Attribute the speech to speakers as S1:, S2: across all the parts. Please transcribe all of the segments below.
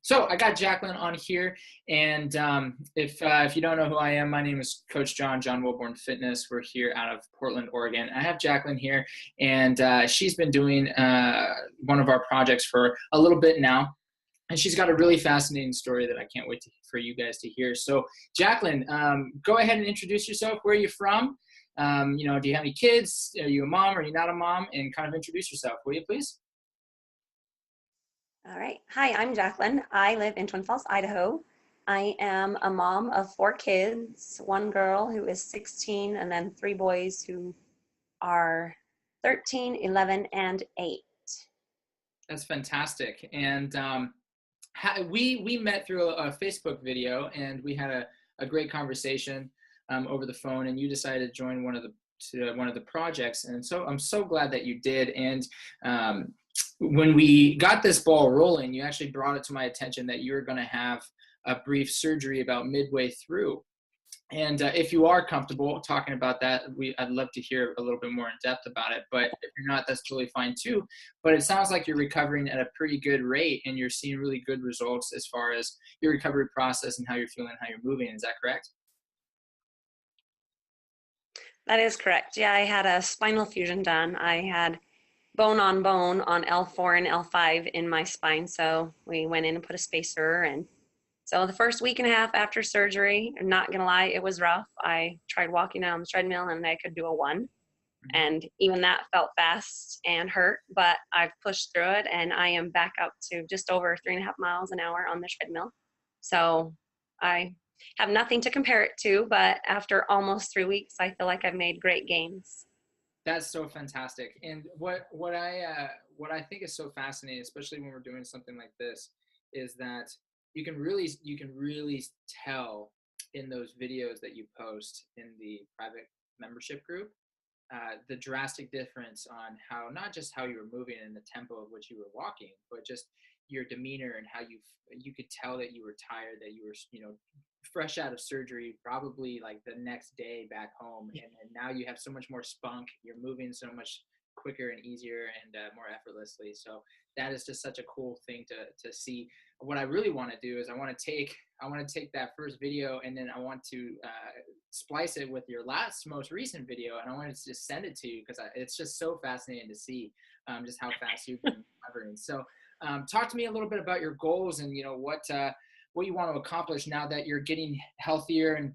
S1: So I got Jaclyn on here, and if you don't know who I am, my name is Coach John Wilborn Fitness. We're here out of Portland, Oregon. I have Jaclyn here, and she's been doing one of our projects for a little bit now, and she's got a really fascinating story that I can't wait for you guys to hear. So Jaclyn, go ahead and introduce yourself. Where are you from? Do you have any kids? Are you a mom? Are you not a mom? And kind of introduce yourself, will you please?
S2: All right. Hi, I'm Jaclyn. I live in Twin Falls, Idaho. I am a mom of 4 kids, one girl who is 16, and then 3 boys who are 13, 11, and 8.
S1: That's fantastic. And we met through a Facebook video, and we had a great conversation over the phone. And you decided to join one of the projects, and so I'm so glad that you did. And when we got this ball rolling, you actually brought it to my attention that you were going to have a brief surgery about midway through. And if you are comfortable talking about that, I'd love to hear a little bit more in depth about it. But if you're not, that's totally fine too. But it sounds like you're recovering at a pretty good rate, and you're seeing really good results as far as your recovery process and how you're feeling, how you're moving. Is that correct?
S2: That is correct. Yeah, I had a spinal fusion done. I had bone on L4 and L5 in my spine. So we went in and put a spacer. And so the first week and a half after surgery, I'm not going to lie, it was rough. I tried walking on the treadmill and I could do a 1. And even that felt fast and hurt, but I've pushed through it, and I am back up to just over 3.5 miles an hour on the treadmill. So I have nothing to compare it to, but after almost 3 weeks, I feel like I've made great gains.
S1: That's so fantastic. And what I think is so fascinating, especially when we're doing something like this, is that you can really tell in those videos that you post in the private membership group the drastic difference on how, not just how you were moving and the tempo of which you were walking, but just your demeanor and how you could tell that you were tired, that you were fresh out of surgery, probably like the next day back home, and now you have so much more spunk. You're moving so much quicker and easier and more effortlessly. So that is just such a cool thing to see. What I really want to do is I want to take that first video, and then I want to splice it with your most recent video, and I want to just send it to you because it's just so fascinating to see just how fast you've been recovering. So talk to me a little bit about your goals and what you want to accomplish now that you're getting healthier. And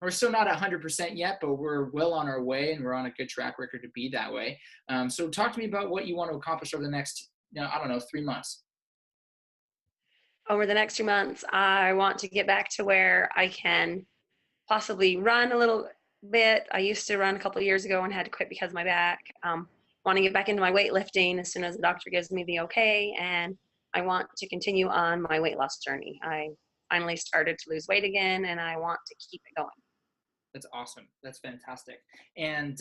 S1: we're still not 100% yet, but we're well on our way, and we're on a good track record to be that way. So talk to me about what you want to accomplish over the next, 3 months.
S2: Over the next 2 months, I want to get back to where I can possibly run a little bit. I used to run a couple of years ago and had to quit because of my back. Want to get back into my weightlifting as soon as the doctor gives me the okay, and I want to continue on my weight loss journey. I finally started to lose weight again, and I want to keep it going.
S1: That's awesome. That's fantastic. And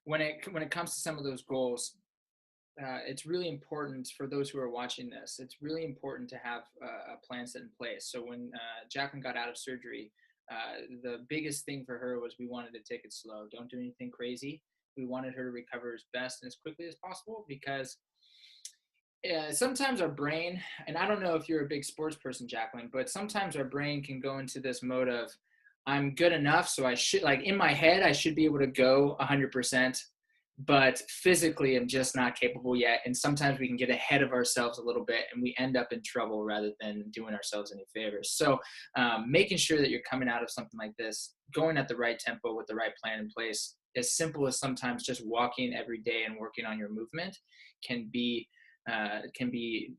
S1: when it comes to some of those goals, it's really important for those who are watching this. It's really important to have a plan set in place. So when Jaclyn got out of surgery, the biggest thing for her was we wanted to take it slow. Don't do anything crazy. We wanted her to recover as best and as quickly as possible, because sometimes our brain, and I don't know if you're a big sports person, Jaclyn, but sometimes our brain can go into this mode of, I'm good enough, so I should, like in my head, I should be able to go 100%, but physically I'm just not capable yet. And sometimes we can get ahead of ourselves a little bit, and we end up in trouble rather than doing ourselves any favors. So making sure that you're coming out of something like this, going at the right tempo with the right plan in place, as simple as sometimes just walking every day and working on your movement can be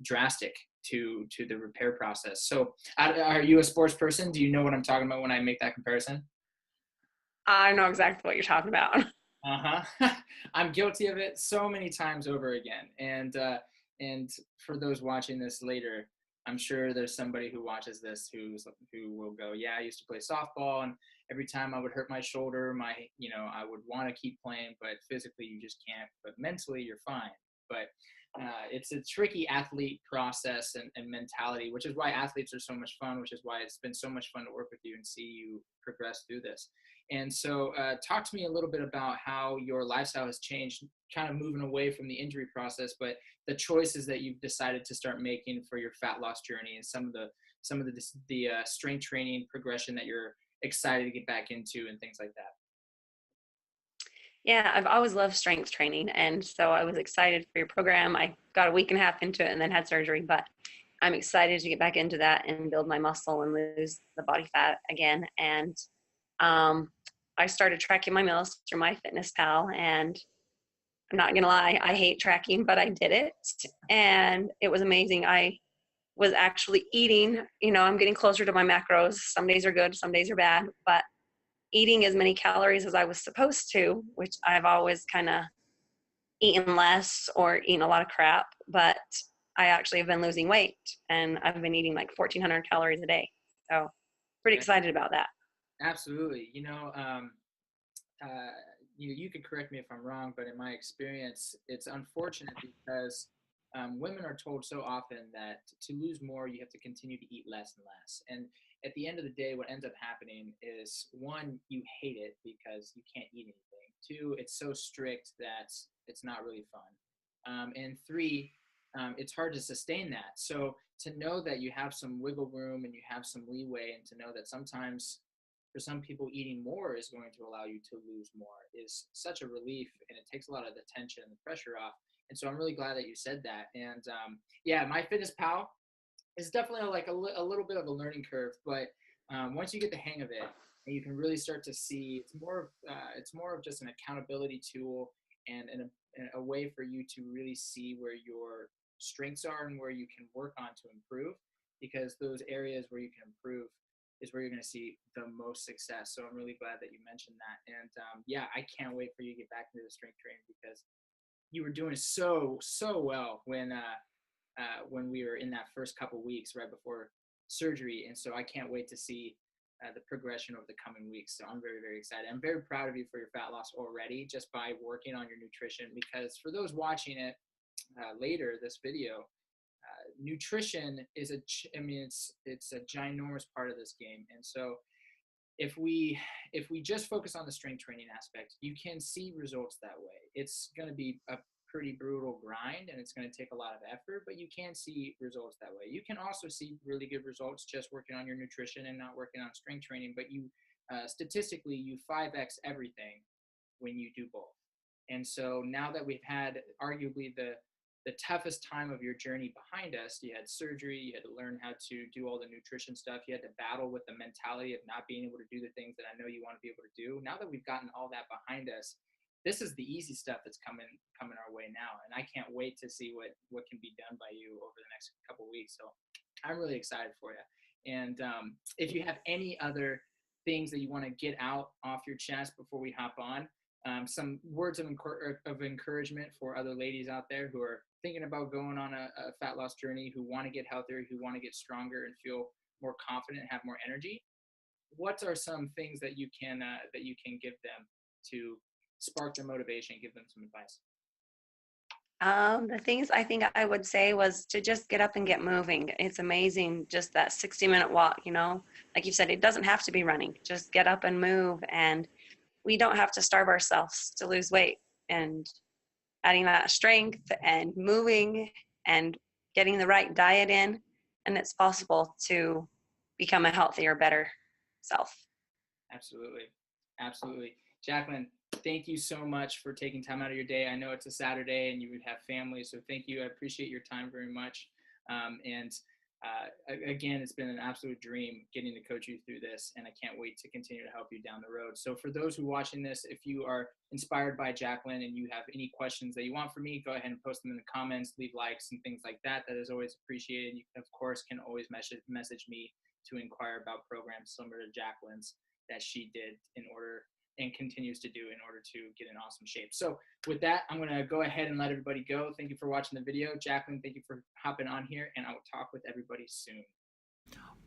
S1: drastic to the repair process. So are you a sports person? Do you know what I'm talking about when I make that comparison?
S2: I know exactly what you're talking about.
S1: I'm guilty of it so many times over again. And for those watching this later, I'm sure there's somebody who watches this who will go, yeah, I used to play softball, and every time I would hurt my shoulder, I would want to keep playing, but physically you just can't, but mentally you're fine. But It's a tricky athlete process and mentality, which is why athletes are so much fun, which is why it's been so much fun to work with you and see you progress through this. And so talk to me a little bit about how your lifestyle has changed, kind of moving away from the injury process, but the choices that you've decided to start making for your fat loss journey, and some of the strength training progression that you're excited to get back into and things like that.
S2: Yeah, I've always loved strength training. And so I was excited for your program. I got a week and a half into it and then had surgery, but I'm excited to get back into that and build my muscle and lose the body fat again. And um, I started tracking my meals through my fitness pal. And I'm not going to lie, I hate tracking, but I did it. And it was amazing. I was actually eating, I'm getting closer to my macros. Some days are good, some days are bad, but eating as many calories as I was supposed to, which I've always kind of eaten less or eaten a lot of crap, but I actually have been losing weight and I've been eating like 1,400 calories a day. So pretty excited about that.
S1: Absolutely. Uh, you could correct me if I'm wrong, but in my experience, it's unfortunate because women are told so often that to lose more, you have to continue to eat less and less. And at the end of the day, what ends up happening is, one, you hate it because you can't eat anything. Two, it's so strict that it's not really fun. And three, it's hard to sustain that. So to know that you have some wiggle room and you have some leeway, and to know that sometimes for some people eating more is going to allow you to lose more is such a relief, and it takes a lot of the tension and the pressure off. And so I'm really glad that you said that. And yeah, my fitness pal is definitely like a little bit of a learning curve, but once you get the hang of it, you can really start to see it's more of just an accountability tool, and a way for you to really see where your strengths are and where you can work on to improve, because those areas where you can improve is where you're going to see the most success. So I'm really glad that you mentioned that. And yeah, I can't wait for you to get back into the strength training, because you were doing so well when we were in that first couple weeks right before surgery. And so I can't wait to see the progression over the coming weeks. So I'm very, very excited. I'm very proud of you for your fat loss already, just by working on your nutrition, because for those watching it later, this video, nutrition is it's a ginormous part of this game. And so if we just focus on the strength training aspect, you can see results that way. It's going to be a pretty brutal grind, and it's going to take a lot of effort, but you can see results that way. You can also see really good results just working on your nutrition and not working on strength training, but you statistically you 5x everything when you do both. And so now that we've had arguably the toughest time of your journey behind us, you had surgery, you had to learn how to do all the nutrition stuff, you had to battle with the mentality of not being able to do the things that I know you want to be able to do. Now that we've gotten all that behind us, this is the easy stuff that's coming our way now, and I can't wait to see what can be done by you over the next couple of weeks. So I'm really excited for you. And if you have any other things that you want to get out off your chest before we hop on, some words of encouragement for other ladies out there who are thinking about going on a fat loss journey, who want to get healthier, who want to get stronger and feel more confident and have more energy. What are some things that you can give them to spark their motivation, give them some advice?
S2: The things I think I would say was to just get up and get moving. It's amazing, just that 60-minute walk, like you said, it doesn't have to be running. Just get up and move, and we don't have to starve ourselves to lose weight. And adding that strength and moving and getting the right diet in, and it's possible to become a healthier, better self.
S1: Absolutely. Absolutely. Jaclyn, thank you so much for taking time out of your day. I know it's a Saturday and you would have family, so thank you. I appreciate your time very much. And again, it's been an absolute dream getting to coach you through this, and I can't wait to continue to help you down the road. So for those who are watching this, if you are inspired by Jaclyn and you have any questions that you want from me, go ahead and post them in the comments, leave likes and things like that. That is always appreciated. You, of course, can always message me to inquire about programs similar to Jaclyn's that she did in order and continues to do in order to get in awesome shape. So with that, I'm going to go ahead and let everybody go. Thank you for watching the video. Jaclyn, thank you for hopping on here, and I will talk with everybody soon.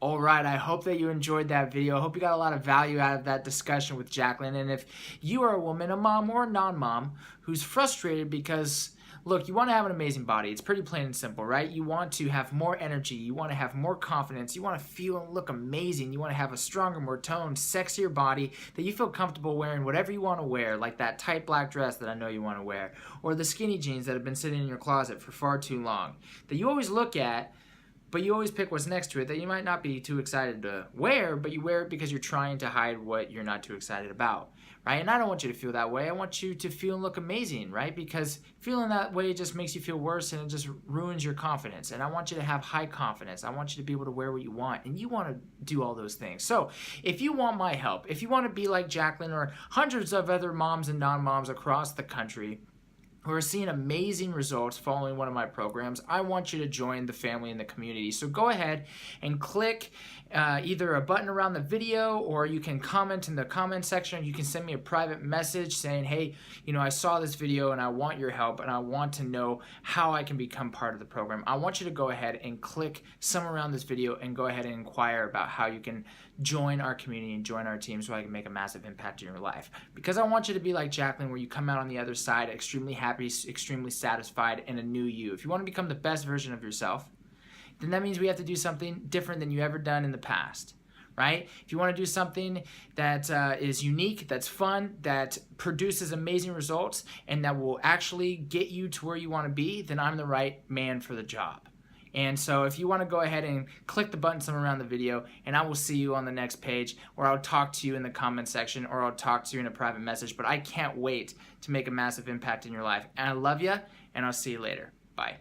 S1: All right, I hope that you enjoyed that video. I hope you got a lot of value out of that discussion with Jaclyn. And if you are a woman, a mom or a non-mom, who's frustrated because look, you want to have an amazing body. It's pretty plain and simple, right? You want to have more energy. You want to have more confidence. You want to feel and look amazing. You want to have a stronger, more toned, sexier body that you feel comfortable wearing whatever you want to wear, like that tight black dress that I know you want to wear, or the skinny jeans that have been sitting in your closet for far too long, that you always look at, but you always pick what's next to it that you might not be too excited to wear, but you wear it because you're trying to hide what you're not too excited about, right? And I don't want you to feel that way. I want you to feel and look amazing, right? Because feeling that way just makes you feel worse and it just ruins your confidence. And I want you to have high confidence. I want you to be able to wear what you want, and you want to do all those things. So if you want my help, if you want to be like Jaclyn or hundreds of other moms and non-moms across the country who are seeing amazing results following one of my programs, I want you to join the family and the community. So go ahead and click either a button around the video, or you can comment in the comment section. You can send me a private message saying, hey, I saw this video and I want your help and I want to know how I can become part of the program. I want you to go ahead and click somewhere around this video and go ahead and inquire about how you can join our community and join our team so I can make a massive impact in your life. Because I want you to be like Jaclyn, where you come out on the other side extremely happy, extremely satisfied, and a new you. If you want to become the best version of yourself, then that means we have to do something different than you ever done in the past, right? If you want to do something that is unique, that's fun, that produces amazing results, and that will actually get you to where you want to be, then I'm the right man for the job. And so if you want to go ahead and click the button somewhere around the video, and I will see you on the next page, or I'll talk to you in the comment section, or I'll talk to you in a private message. But I can't wait to make a massive impact in your life. And I love you, and I'll see you later. Bye.